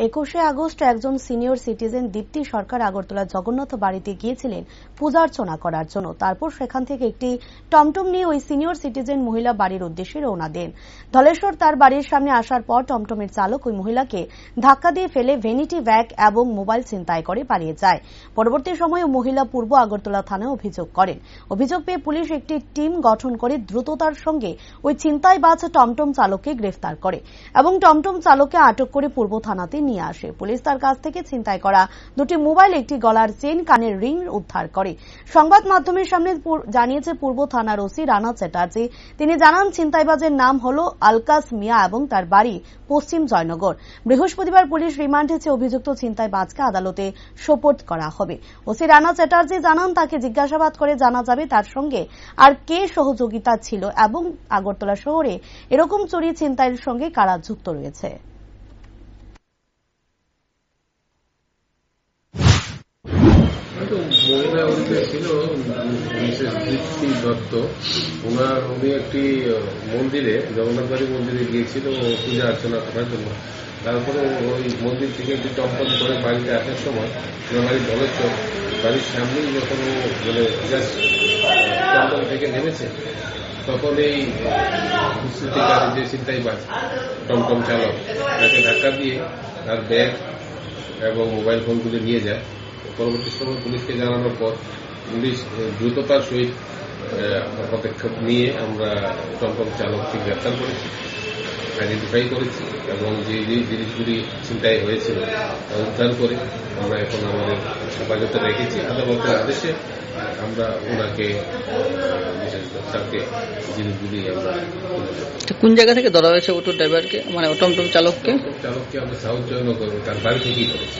21শে August একজন senior citizen দীপ্তি সরকার আগরতলার জগন্নাথ বাড়িতে গিয়েছিলেন পূজার্চনা করার জন্য। তারপর সেখান থেকে একটি টমটম নিয়ে ওই সিনিয়র সিটিজেন মহিলা বাড়ির উদ্দেশ্যে রওনা দেন। ধলেশ্বর তার বাড়ির সামনে আসার পর টমটমের চালক ওই মহিলাকে ধাক্কা দিয়ে ফেলে ভ্যানিটি ব্যাগ এবং মোবাইল ছিনতাই করে পালিয়ে যায়। পরবর্তী সময়ে মহিলা পূর্ব আগরতলা থানায় অভিযোগ করেন। অভিযোগ পেয়ে পুলিশ একটি টিম গঠন করে দ্রুততার সঙ্গে ওই ছিনতাইবাজ টমটম চালককে গ্রেফতার করে এবং টমটম চালককে আটক করে পূর্ব থানাতে নিয়ে আসে। পুলিশ তার কাছ থেকে ছিনতাই করা দুটি মোবাইল, একটি গলার চেন, কানের রিং উদ্ধার করে। সংবাদ মাধ্যমের সামনে জানিয়েছে পূর্ব থানার ওসি রানা চ্যাটার্জি। তিনি জানান, ছিনতাইবাজের নাম হলো আলকাস মিয়া এবং তার বাড়ি পশ্চিম জয়নগর। বৃহস্পতিবার পুলিশ রিমান্ডে চেয়ে অভিযুক্ত ছিনতাইবাজকে আদালতে সোপর্দ করা হবে। ওসি রানা চ্যাটার্জি জানান, তাকে জিজ্ঞাসাবাদ করে জানা যাবে তার সঙ্গে আর কে সহযোগিতা ছিল এবং আগরতলা শহরে এরকম চুরি ছিনতাইয়ের সঙ্গে কারা যুক্ত রয়েছে। মহিলা অধিকার ছিল মিসেস দীপ্তি দত্ত। উনি একটি মন্দিরে, জগন্নাথবাড়ি মন্দিরে গিয়েছিল পূজা অর্চনা করার জন্য। তারপরে ওই মন্দির থেকে একটি টমটম করে বাড়িতে আসার সময় ওনার বাড়ি ধলেশ্বর, বাড়ির সামনেই যখন ও জাস্ট টমটম থেকে নেমেছে, তখন এই দুষ্কৃতিকারী যে ছিনতাইবাজ টমটম চালক তাকে ধাক্কা দিয়ে তার ব্যাগ এবং মোবাইল ফোনগুলো নিয়ে যায়। পরবর্তী সময় পুলিশকে জানানোর পর পুলিশ দ্রুততার সহিত পদক্ষেপ নিয়ে আমরা টমটম চালককে গ্রেপ্তার করেছি, আইডেন্টিফাই করেছি এবং যে যে জিনিসগুলি ছিনতাই হয়েছিল তা উদ্ধার করে আমরা এখন আমাদের হেফাজতে রেখেছি। আদালতের আদেশে আমরা ওনাকে বিশেষ দপ্তরকে জিনিসগুলি আমরা কোন জায়গা থেকে ধরা হয়েছে অটো ড্রাইভারকে, মানে টমটম চালককে আমরা সাউথ জয়নগর তার বাড়ি থেকেই করেছি।